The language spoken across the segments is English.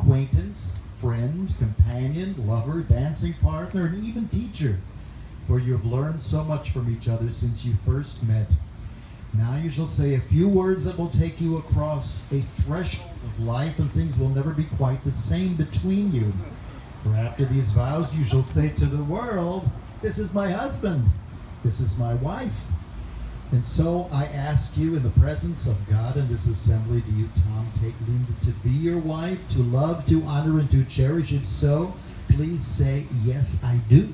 acquaintance, friend, companion, lover, dancing partner, and even teacher, for you have learned so much from each other since you first met. Now you shall say a few words that will take you across a threshold of life, and things will never be quite the same between you. For after these vows you shall say to the world, "This is my husband, this is my wife." And so I ask you in the presence of God and this assembly, do you, Tom, take Lynda to be your wife, to love, to honor, and to cherish? If so, please say, "Yes, I do."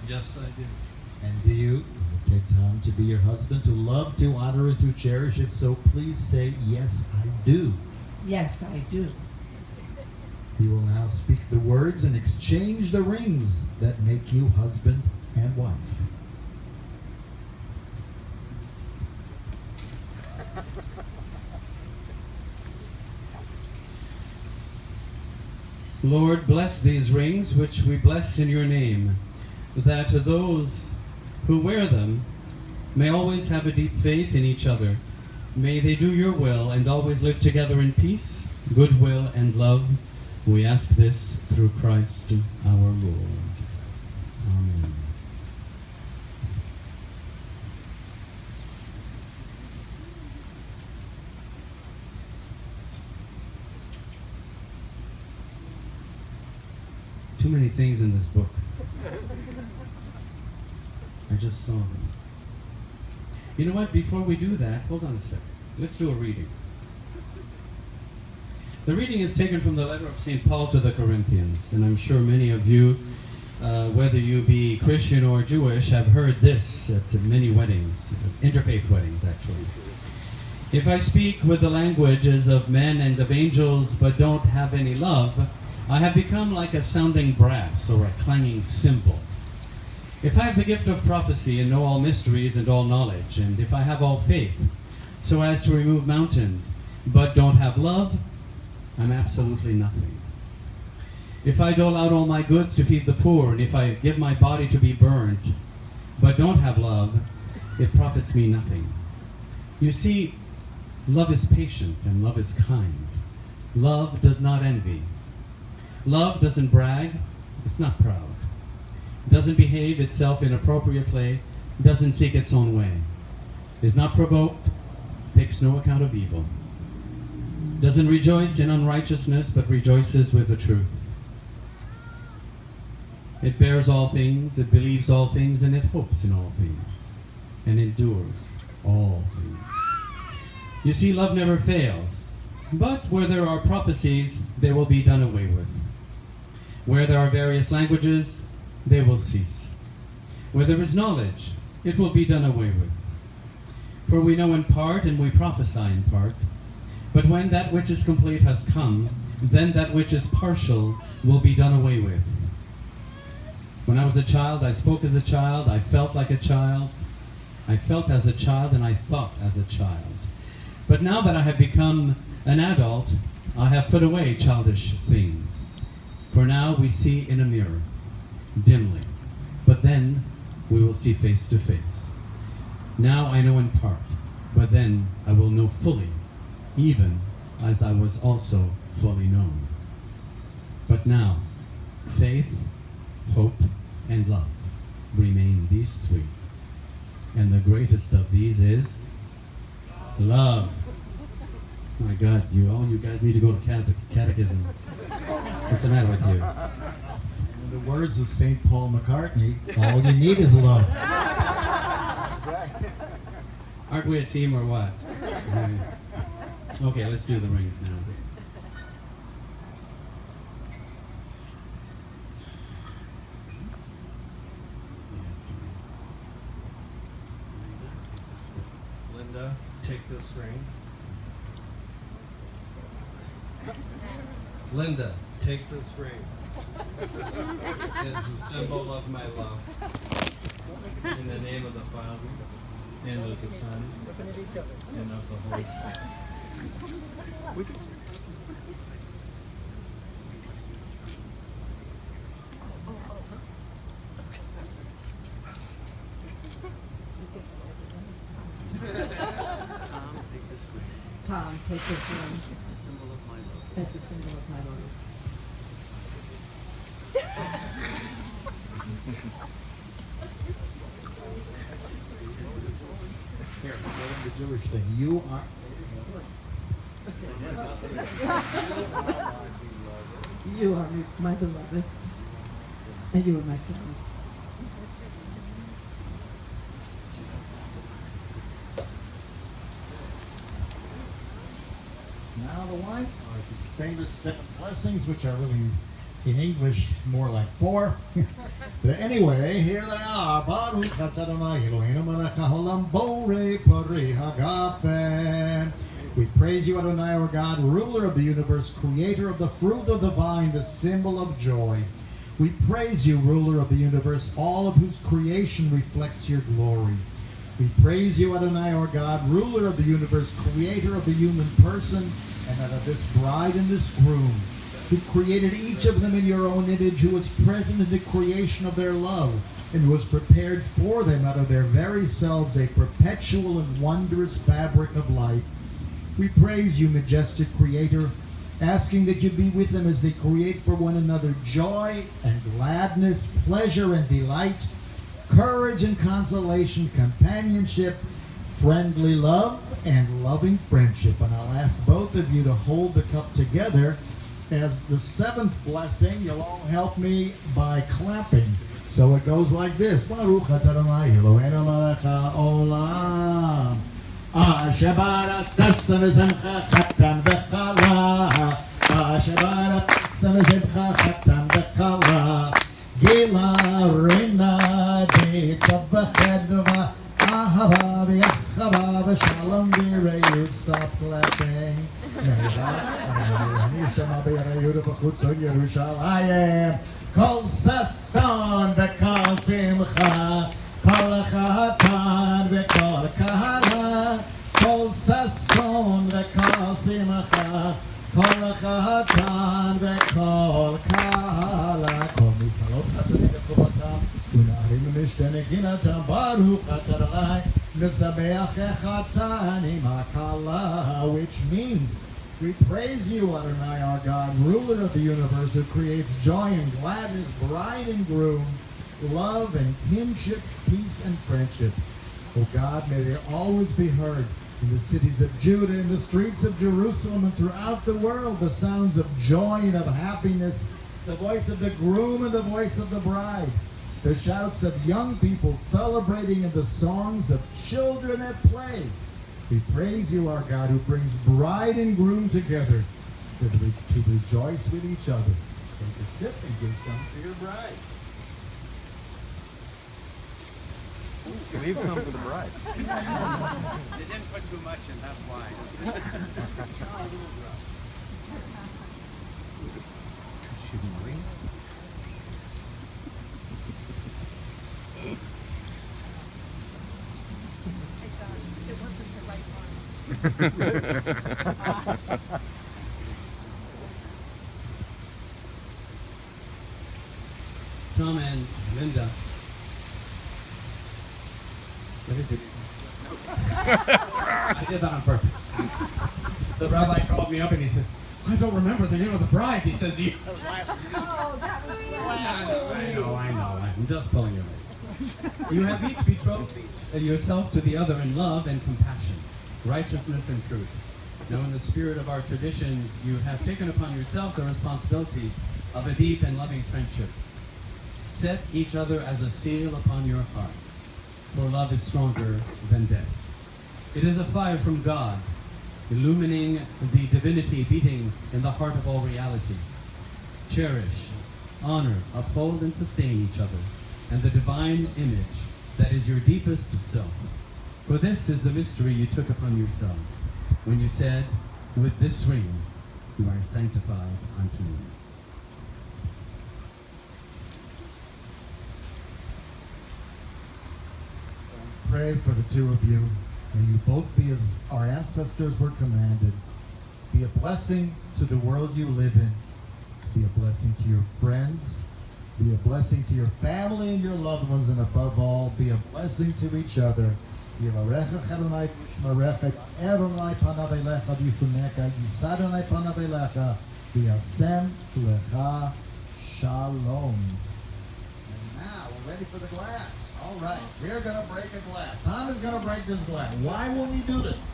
Yes, I do. And do you take Tom to be your husband, to love, to honor, and to cherish? If so, please say, "Yes, I do." Yes, I do. You will now speak the words and exchange the rings that make you husband and wife. Lord, bless these rings, which we bless in your name, that those who wear them may always have a deep faith in each other. May they do your will and always live together in peace, goodwill, and love. We ask this through Christ our Lord. Amen. Too many things in this book. I just saw them. You know what? Before we do that, hold on a second. Let's do a reading. The reading is taken from the letter of St. Paul to the Corinthians, and I'm sure many of you, whether you be Christian or Jewish, have heard this at many weddings, interfaith weddings actually. If I speak with the languages of men and of angels, but don't have any love, I have become like a sounding brass or a clanging cymbal. If I have the gift of prophecy and know all mysteries and all knowledge, and if I have all faith, so as to remove mountains, but don't have love, I'm absolutely nothing. If I dole out all my goods to feed the poor, and if I give my body to be burnt, but don't have love, it profits me nothing. You see, love is patient and love is kind. Love does not envy. Love doesn't brag, it's not proud. Doesn't behave itself inappropriately, doesn't seek its own way. Is not provoked, takes no account of evil. Doesn't rejoice in unrighteousness, but rejoices with the truth. It bears all things, it believes all things, and it hopes in all things, and endures all things. You see, love never fails, but where there are prophecies, they will be done away with. Where there are various languages, they will cease. Where there is knowledge, it will be done away with. For we know in part and we prophesy in part. But when that which is complete has come, then that which is partial will be done away with. When I was a child, I spoke as a child, I felt like a child, I felt as a child, and I thought as a child. But now that I have become an adult, I have put away childish things. For now we see in a mirror, dimly, but then we will see face to face. Now I know in part, but then I will know fully, even as I was also fully known. But now, faith, hope, and love remain these three. And the greatest of these is love. My God, all you guys need to go to catechism. What's the matter with you? In the words of St. Paul McCartney, all you need is love. Aren't we a team or what? Okay, let's do the rings now. Lynda, take this ring. Lynda, take this ring. It's a symbol of my love. In the name of the Father, and of the Son, and of the Holy Spirit. Tom, take this ring Symbol of my love. as a symbol of my love. Here, the Jewish thing. You are. You are my beloved, and you are my friend. Now the wine are the famous 7 blessings, which are really, in English, more like 4. But anyway, here they are. Baruch atah Adonai Eloheinu melech haolam borei parei hagafen. We praise you, Adonai, our God, ruler of the universe, creator of the fruit of the vine, the symbol of joy. We praise you, ruler of the universe, all of whose creation reflects your glory. We praise you, Adonai, our God, ruler of the universe, creator of the human person, and of this bride and this groom, who created each of them in your own image, who was present in the creation of their love, and who was prepared for them out of their very selves a perpetual and wondrous fabric of life. We praise you, majestic creator, asking that you be with them as they create for one another joy and gladness, pleasure and delight, courage and consolation, companionship, friendly love, and loving friendship. And I'll ask both of you to hold the cup together as the 7th blessing. You'll all help me by clapping. So it goes like this. Baruch atah Adonai Eloheinu melech haolam. Asher barasasa v'zemcha chatan v'chala. Asher barasasa v'zemcha chatan v'chala. Gila reina deitzav v'chedva. Ahava v'yachava v'shalom v'reyu. Stop clapping. Nishama v'reyu v'chutzon Yerushalayim. Kol sason v'kol simcha. Kol chatan v'kol kahana. Kol sason v'kol simcha. Kol chatan v'kol kahala. Kol misalot chatanim v'chubatam. Una'arim v'mishtene ginatam. Baruch atah Adonai Nezabeach echatanim hakala. Which means, we praise you, Adonai, our God, ruler of the universe, who creates joy and gladness, bride and groom, love and kinship, peace and friendship. Oh God, may they always be heard in the cities of Judah, in the streets of Jerusalem, and throughout the world, the sounds of joy and of happiness, the voice of the groom and the voice of the bride, the shouts of young people celebrating and the songs of children at play. We praise you, our God, who brings bride and groom together to rejoice with each other. Take a sip and give some to your bride. Leave some for the bride. They didn't put too much in, that's why. It wasn't the right one. Tom and Lynda. What is it? I did that on purpose. The rabbi called me up and he says, I don't remember the name of the bride. He says, you. Oh, that was I know. I'm just pulling your leg. You have each betrothed yourself to the other in love and compassion, righteousness and truth. Now, in the spirit of our traditions, you have taken upon yourselves the responsibilities of a deep and loving friendship. Set each other as a seal upon your hearts, for love is stronger than death. It is a fire from God, illumining the divinity beating in the heart of all reality. Cherish, honor, uphold, and sustain each other, and the divine image that is your deepest self. For this is the mystery you took upon yourselves, when you said, with this ring you are sanctified unto me. Pray for the two of you. May you both be as our ancestors were commanded. Be a blessing to the world you live in. Be a blessing to your friends. Be a blessing to your family and your loved ones. And above all, be a blessing to each other. Yivarecha Adonai v'yishmerecha, Adonai panav elecha v'yifuneka, Yisad Adonai panav elecha, v'yasem lecha Shalom. And now we're ready for the glass. All right, we're going to break a glass. Tom is going to break this glass. Why will he do this?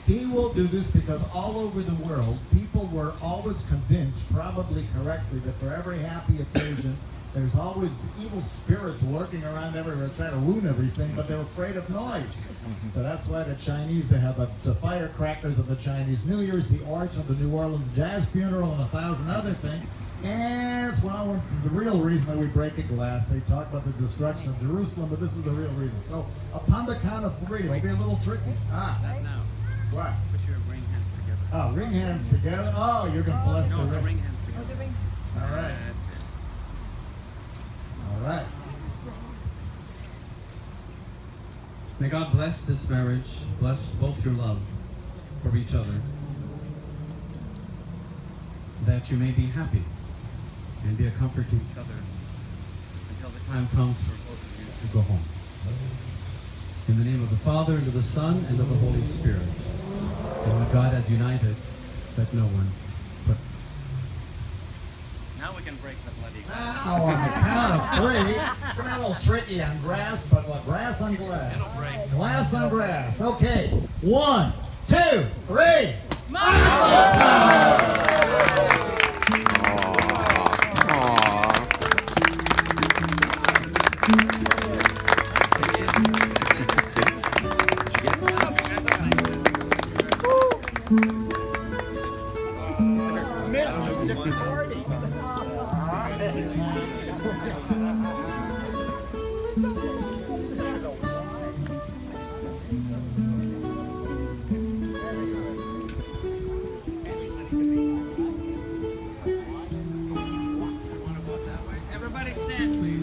He will do this because all over the world, people were always convinced, probably correctly, that for every happy occasion, there's always evil spirits lurking around everywhere trying to ruin everything, but they're afraid of noise. So that's why the Chinese, they have the firecrackers of the Chinese New Year's, the origin of the New Orleans Jazz Funeral, and 1,000 other things. And it's the real reason that we break a glass. They talk about the destruction of Jerusalem, but this is the real reason. So upon the count of 3, it'll be a little tricky. Not now. What? Put your ring hands together. Oh, ring hands together. Oh, you're going to bless No, the the ring. ring hands together. Oh, the ring. All right. That's it. All right. May God bless this marriage, bless both your love for each other, that you may be happy and be a comfort to each other until the time comes for both of you to go home. In the name of the Father, and of the Son, and of the Holy Spirit. And what God has united, let no one put. Now we can break the bloody glass. Now on the count of 3, it's a little tricky on grass, but what? Grass on glass. It'll break. Glass on grass. Okay. 1, 2, 3. Everybody stand, please.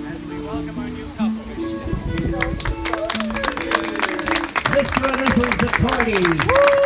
As we welcome our new couple. Mr. and Mrs. DeCarty.